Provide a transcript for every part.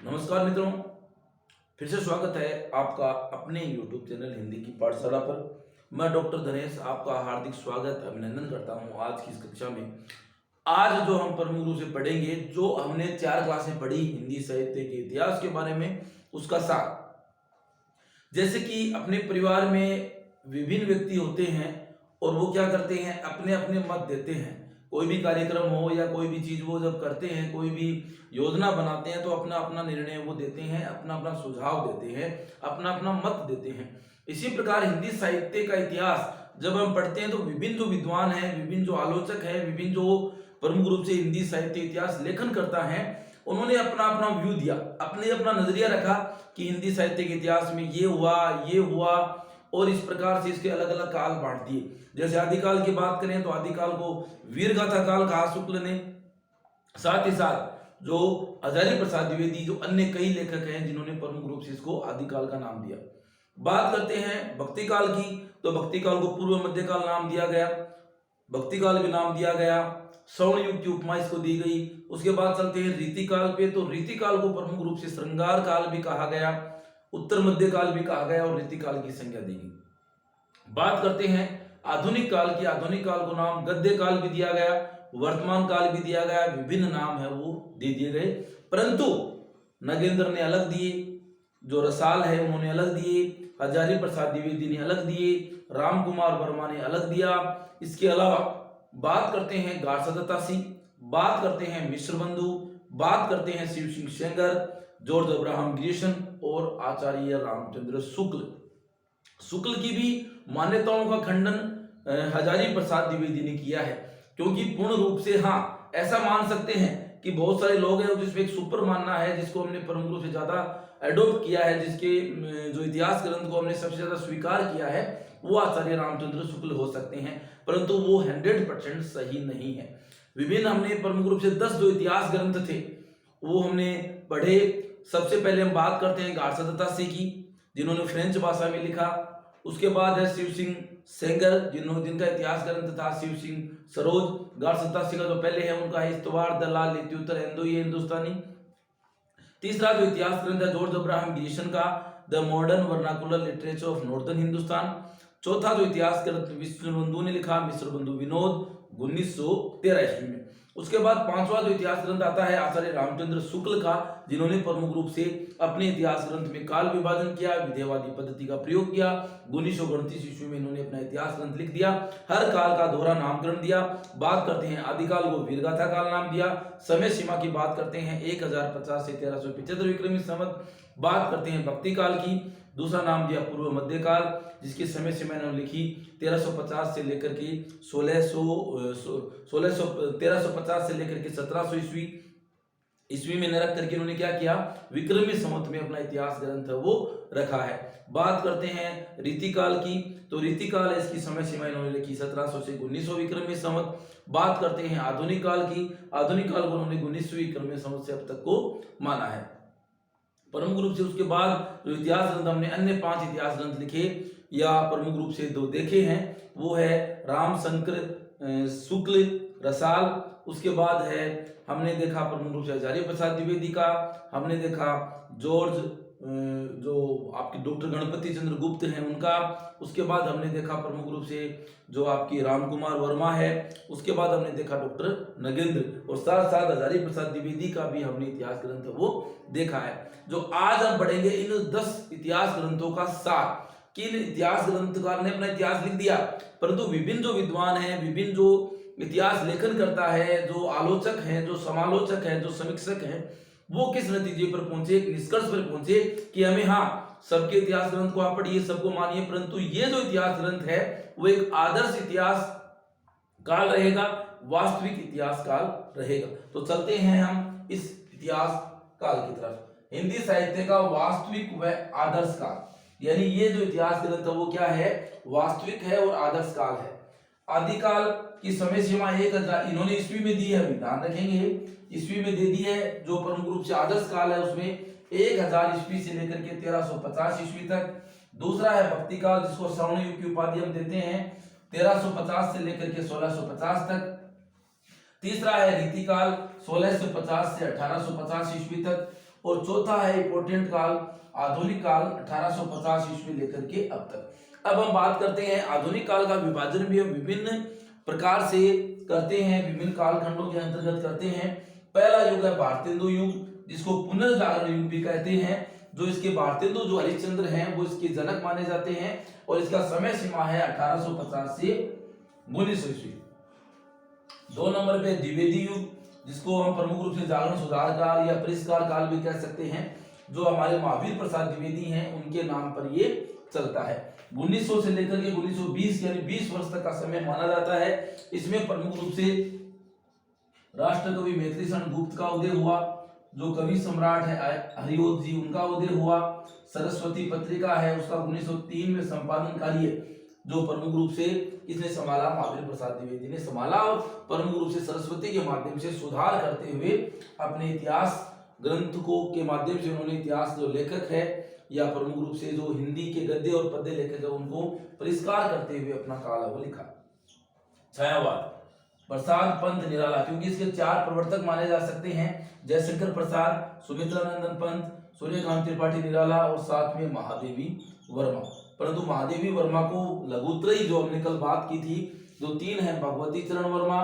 नमस्कार मित्रों, फिर से स्वागत है आपका अपने YouTube चैनल हिंदी की पाठशाला पर। मैं डॉक्टर धनेश आपका हार्दिक स्वागत अभिनंदन करता हूं। आज की इस कक्षा में आज जो हम प्रमुख रूप से पढ़ेंगे, जो हमने 4 क्लासें पढ़ी हिंदी साहित्य के इतिहास के बारे में, उसका सार। जैसे कि अपने परिवार में विभिन्न व्यक्ति होते हैं और वो क्या करते हैं, अपने अपने मत देते हैं। कोई भी कार्यक्रम हो या कोई भी चीज वो जब करते हैं, कोई भी योजना बनाते हैं, तो अपना अपना निर्णय वो देते हैं, अपना अपना सुझाव देते हैं, अपना अपना मत देते हैं। इसी प्रकार हिंदी साहित्य का इतिहास जब हम पढ़ते हैं तो विभिन्न जो विद्वान हैं, विभिन्न जो आलोचक हैं, विभिन्न जो प्रमुख रूप से हिंदी साहित्य इतिहास लेखन करता है, उन्होंने अपना अपना व्यू दिया, अपने अपना नजरिया रखा कि हिंदी साहित्य के इतिहास में ये हुआ और इस प्रकार से इसके अलग अलग काल बांट दिए। जैसे आदिकाल की बात करें तो आदिकाल को वीर गाथा काल कहा शुक्ल ने, साथ ही साथ जो हजारी प्रसाद द्विवेदी, जो अन्य कई लेखक हैं जिन्होंने प्रमुख रूप से इसको आदिकाल का नाम दिया। बात करते हैं भक्ति काल की, तो भक्ति काल को पूर्व मध्यकाल नाम दिया गया, भक्ति काल भी नाम दिया गया, श्रवण युग की उपमा इसको दी गई। उसके बाद चलते हैं रीति काल पे, तो रीति काल को प्रमुख रूप से श्रृंगार काल भी कहा गया, उत्तर मध्य काल भी कहा गया और रीति काल की संज्ञा दी गई। बात करते हैं आधुनिक काल की, आधुनिक काल को नाम गद्य काल भी दिया गया, वर्तमान काल भी दिया गया, विभिन्न नाम है वो दे दिए गए। परंतु नगेंद्र ने अलग दिए, जो रसाल है उन्होंने अलग दिए, हजारी प्रसाद द्विवेदी ने अलग दिए, राम कुमार वर्मा ने अलग दिया। इसके अलावा बात करते हैं गार्सदत्तासी, बात करते हैं मिश्र बंधु, बात करते हैं शिव सिंह सेंगर, जॉर्ज अब्राहम ग्रीशन और आचार्य रामचंद्र शुक्ल। शुक्ल की भी मान्यताओं का खंडन हजारी प्रसाद द्विवेदी ने किया है, क्योंकि पूर्ण रूप से हाँ ऐसा मान सकते हैं कि बहुत सारे लोग हैं जिसमें एक सुपर मानना है, जिसको हमने प्रमुख रूप से ज्यादा एडोप्ट किया है, जिसके जो इतिहास ग्रंथ को हमने सबसे ज्यादा स्वीकार किया है, वो आचार्य रामचंद्र शुक्ल हो सकते हैं, परंतु वो 100% सही नहीं है। विभिन्न हमने प्रमुख रूप से 10 जो इतिहास ग्रंथ थे वो हमने पढ़े। सबसे पहले हम बात करते हैं गार्सदत्तासी की, जिन्होंने फ्रेंच भाषा में लिखा। उसके बाद है शिव सिंह सेंगर, जिनका इतिहास ग्रंथ था शिव सिंह सरोज। गार्सदत्तासी का जो पहले है उनका है इस्तवार दलाल लित्युत्तर हिंदुस्तानी। तीसरा जो इतिहास ग्रंथ है जॉर्ज अब्राहम ग्रीशन का the modern vernacular literature of northern Hindustan. चौथा जो इतिहास ग्रंथ मिश्र बंधु ने लिखा, मिश्र बंधु विनोद 1913 ईस्वी में। उसके बाद पांचवा जो इतिहास ग्रंथ आता है आचार्य रामचंद्र शुक्ल का, जिन्होंने प्रमुख रूप से अपने इतिहास ग्रंथ में काल विभाजन किया, विधेयवादी पद्धति का प्रयोग किया। 1929 ईस्वी में इन्होंने अपना इतिहास ग्रंथ लिख दिया, हर काल का दोहरा नामकरण दिया। बात करते हैं आदिकाल को वीरगाथा काल नाम दिया। समय सीमा की बात करते हैं 1050 से 1375 विक्रमी संवत। बात करते हैं भक्ति काल की, दूसरा नाम दिया पूर्व मध्यकाल, जिसकी समय सीमा इन्होंने लिखी 1350 से लेकर के 1350 से लेकर के 1700 ईस्वी में रख करके इन्होंने क्या किया, विक्रमी संवत में अपना इतिहास ग्रंथ वो रखा है। बात करते हैं रीतिकाल की, तो रीतिकाल है इसकी समय सीमा इन्होंने लिखी 1700 से 1900 विक्रमी संवत। बात करते हैं आधुनिक काल की, आधुनिक काल को उन्होंने 1900 विक्रमी संवत से अब तक को माना है प्रमुख रूप से। उसके बाद जो इतिहास ग्रंथ हमने अन्य 5 इतिहास ग्रंथ लिखे या प्रमुख रूप से 2 देखे हैं, वो है रामशंकर शुक्ल रसाल। उसके बाद है हमने देखा प्रमुख रूप से हजारी प्रसाद द्विवेदी का, हमने देखा जॉर्ज जो आपके डॉक्टर गणपति चंद्र गुप्त हैं उनका। उसके बाद हमने देखा प्रमुख रूप से जो आपकी राम कुमार वर्मा है। उसके बाद हमने देखा डॉक्टर नगेंद्र, और साथ साथ हजारी प्रसाद द्विवेदी का भी हमने इतिहास ग्रंथ वो देखा है। जो आज हम पढ़ेंगे इन 10 इतिहास ग्रंथों का सार, कि इतिहास ग्रंथकार ने अपना इतिहास लिख दिया, परंतु विभिन्न जो विद्वान हैं, विभिन्न जो इतिहास लेखन करता है, जो आलोचक हैं, जो समालोचक हैं, जो समीक्षक हैं, वो किस नतीजे पर पहुंचे, एक निष्कर्ष पर पहुंचे कि हमें हाँ सबके इतिहास ग्रंथ को आप पढ़िए, सबको मानिए, परंतु ये जो इतिहास ग्रंथ है वो एक आदर्श इतिहास काल रहेगा, वास्तविक इतिहास काल रहेगा। तो चलते हैं हम इस इतिहास काल की तरफ। हिंदी साहित्य का वास्तविक व आदर्श काल, यानी ये जो इतिहास ग्रंथ है वो क्या है, वास्तविक है और आदर्श काल है। आदिकाल की समय सीमा 1000 इन्होंने ईस्वी में दी है, ध्यान रखेंगे ईस्वी में दे दी है। जो प्रमुख रूप से आदर्श काल है उसमें 1000 ईस्वी से लेकर के 1350 ईस्वी तक। दूसरा है भक्ति काल, जिसको श्रवण युग की उपाधि हम देते हैं, 1350 से लेकर के 1650 तक। तीसरा है रीति काल, 1650 से 1850 ईस्वी तक। और चौथा है इंपोर्टेंट काल, आधुनिक काल 1850 ईस्वी लेकर के अब तक। अब हम बात करते हैं आधुनिक काल का विभाजन भी हम विभिन्न प्रकार से करते हैं, विभिन्न कालखंडों के अंतर्गत करते हैं। पहला युग है भारतेंदु युग, जिसको पुनर्जागरण युग भी कहते हैं। जो इसके भारतेंदु जो हरिश्चंद्र हैं वो इसके जनक माने जाते हैं और इसका समय सीमा है 1850 से 1900 ईस्वी। 2 नंबर पे द्विवेदी युग, जिसको हम प्रमुख रूप से जागरण सुधार काल या परिष्कार काल भी कह सकते हैं। जो हमारे महावीर प्रसाद द्विवेदी हैं उनके नाम पर ये चलता है। 1900 से लेकर के 1920 यानी 20 वर्ष तक का समय माना जाता है। इसमें प्रमुख रूप से राष्ट्रकवि मैथिली शरण गुप्त का उदय हुआ, जो कवि सम्राट है हरिओध जी उनका उदय हुआ। सरस्वती पत्रिका है उसका 1903 में संपादन कार्य जो प्रमुख रूप से इसने संभाला, महावीर प्रसाद द्विवेदी ने संभाला और प्रमुख रूप से सरस्वती के माध्यम से सुधार करते हुए अपने इतिहास ग्रंथ को के माध्यम से उन्होंने इतिहास जो लेखक है या प्रमुख रूप से जो हिंदी के गद्य और पद्य लेखक है उनको परिष्कार करते हुए अपना काल वो लिखा। छायावाद, प्रसाद पंत निराला, क्योंकि इसके 4 प्रवर्तक माने जा सकते हैं, जयशंकर प्रसाद, सुमित्रानंदन पंत, सूर्यकांत त्रिपाठी निराला और साथ में महादेवी वर्मा। परंतु महादेवी वर्मा को लघुत्रयी जो हमने कल बात की थी, जो 3 है भगवती चरण वर्मा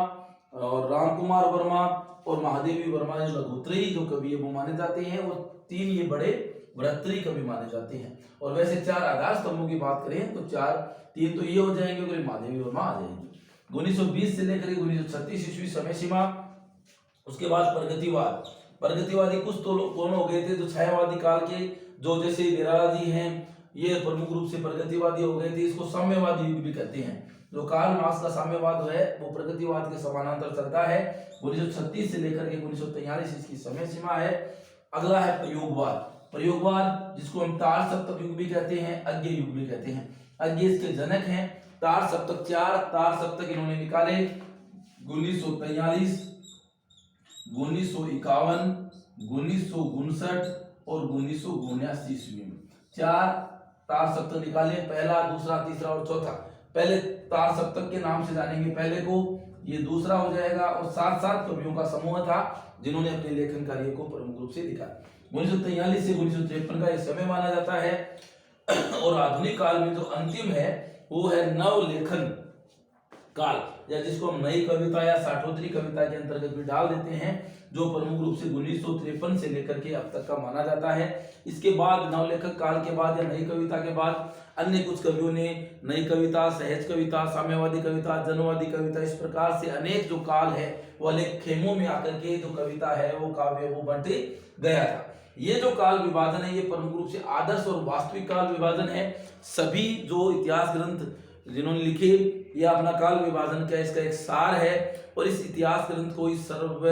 और राम कुमार वर्मा और महादेवी वर्मा, जो लघुत्रयी जो कवि है वो माने जाते हैं। वो 3 ये बड़े बृहत्तरी कवि माने जाते हैं। और वैसे 4 आधार स्तंभों की बात करें तो 3 तो ये हो जाएंगे और महादेवी वर्मा आ जाएंगे। 1920 से लेकर 1936 ईस्वी समय सीमा। उसके बाद प्रगतिवाद, प्रगतिवादी कुछ तो लोग कौन हो गए थे, जो छायावादी काल के जो जैसे निराला जी हैं ये प्रमुख रूप से प्रगतिवादी हो गए थे। इसको साम्यवादी युग भी कहते हैं। जो कार्ल मार्क्स का साम्यवाद है वो प्रगतिवाद के समानांतर चलता है। 1936 से लेकर के 1943 इसकी समय सीमा है। अगला है प्रयोगवाद, प्रयोगवाद जिसको हम तार सप्तक युग भी कहते हैं, अज्ञ युग भी कहते हैं। अज्ञ इसके जनक हैं। तार सप्तक 4 तार सप्तक इन्होंने निकाले 1943, 1951, 1959 और 1979 ईस्वी में 4 तार सप्तक निकाले, पहला, दूसरा, तीसरा और चौथा। पहले तार सप्तक के नाम से जानेंगे पहले को, ये दूसरा हो जाएगा। और 7 कवियों का समूह था जिन्होंने अपने लेखन कार्य को प्रमुख रूप से लिखा। 1943 से 1953 का यह समय माना जाता है। और आधुनिक काल में जो अंतिम है वो है नव लेखन काल, या जिसको हम नई कविता या साठोत्तरी कविता के अंतर्गत भी डाल देते हैं, जो प्रमुख रूप से 1953 से लेकर के अब तक का माना जाता है। इसके बाद नवलेखक काल के बाद या नई कविता के बाद अन्य कुछ कवियों ने नई कविता, सहज कविता, साम्यवादी कविता, जनवादी कविता, इस प्रकार से अनेक जो काल है वो अनेक खेमों में आकर के जो कविता है वो काव्य वो बंटे गया था। ये जो काल विभाजन है ये प्रमुख रूप से आदर्श और वास्तविक काल विभाजन है। सभी जो इतिहास ग्रंथ जिन्होंने लिखे ये अपना काल विभाजन का इसका एक सार है और इस इतिहास ग्रंथ को इस सर्व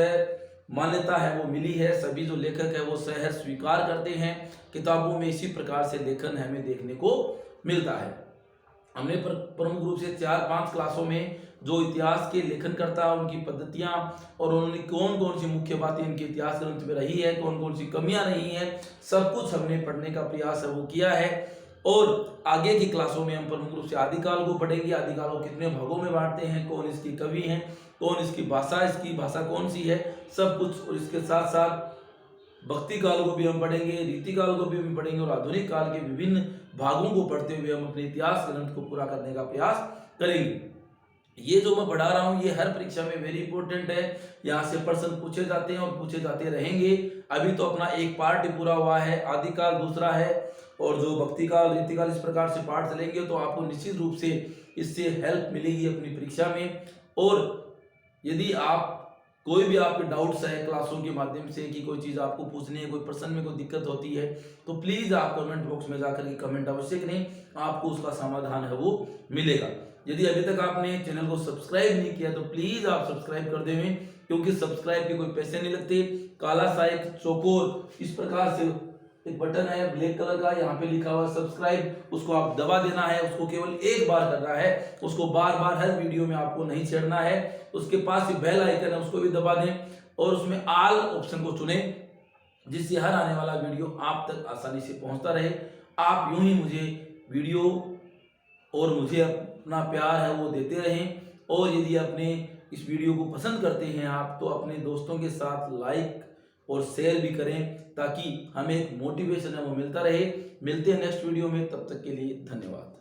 मान्यता है वो मिली है। सभी जो लेखक है वो सहर्ष स्वीकार करते हैं। किताबों में इसी प्रकार से लेखन हमें देखने को मिलता है। हमने प्रमुख रूप से 4-5 क्लासों में जो इतिहास के लेखनकर्ता उनकी पद्धतियां और उन्होंने कौन कौन सी मुख्य बातें इनके इतिहास ग्रंथ में रही है, कौन कौन सी कमियां रही हैं, सब कुछ हमने पढ़ने का प्रयास है वो किया है। और आगे की क्लासों में हम प्रमुख रूप से आदिकाल को पढ़ेंगे। आदिकाल को कितने भागों में बांटते हैं, कौन इसकी कवि हैं, कौन इसकी भाषा कौन सी है, सब कुछ। और इसके साथ साथ भक्ति काल को भी हम पढ़ेंगे, रीति काल को भी हम पढ़ेंगे और आधुनिक काल के विभिन्न भागों को पढ़ते हुए हम अपने इतिहास ग्रंथ को पूरा करने का प्रयास करेंगे। ये जो मैं पढ़ा रहा हूँ ये हर परीक्षा में वेरी इंपॉर्टेंट है। यहाँ से प्रश्न पूछे जाते हैं और पूछे जाते रहेंगे। अभी तो अपना एक पार्ट ही पूरा हुआ है, आदिकाल दूसरा है और जो भक्ति काल, रीति काल, इस प्रकार से पाठ चलेंगे तो आपको निश्चित रूप से इससे हेल्प मिलेगी अपनी परीक्षा में। और यदि आप कोई भी आपके डाउट्स है क्लासों के माध्यम से कि कोई चीज़ आपको पूछनी है, कोई प्रश्न में कोई दिक्कत होती है तो प्लीज़ आप कमेंट बॉक्स में जाकर के कमेंट अवश्य करें, आपको उसका समाधान है वो मिलेगा। यदि अभी तक आपने चैनल को सब्सक्राइब नहीं किया तो प्लीज़ आप सब्सक्राइब कर देवें, क्योंकि सब्सक्राइब के कोई पैसे नहीं लगते। काला सा एक चौकोर इस प्रकार से एक बटन है ब्लैक कलर का, यहाँ पे लिखा हुआ सब्सक्राइब, उसको आप दबा देना है। उसको केवल एक बार करना है, उसको बार बार हर वीडियो में आपको नहीं छेड़ना है। उसके पास ही बेल आइकन है उसको भी दबा दें और उसमें ऑल ऑप्शन को चुनें, जिससे हर आने वाला वीडियो आप तक आसानी से पहुंचता रहे। आप यूं ही मुझे वीडियो और मुझे अपना प्यार है वो देते रहें। और यदि अपने इस वीडियो को पसंद करते हैं आप तो अपने दोस्तों के साथ लाइक और शेयर भी करें, ताकि हमें एक मोटिवेशन है वो मिलता रहे। मिलते हैं नेक्स्ट वीडियो में, तब तक के लिए धन्यवाद।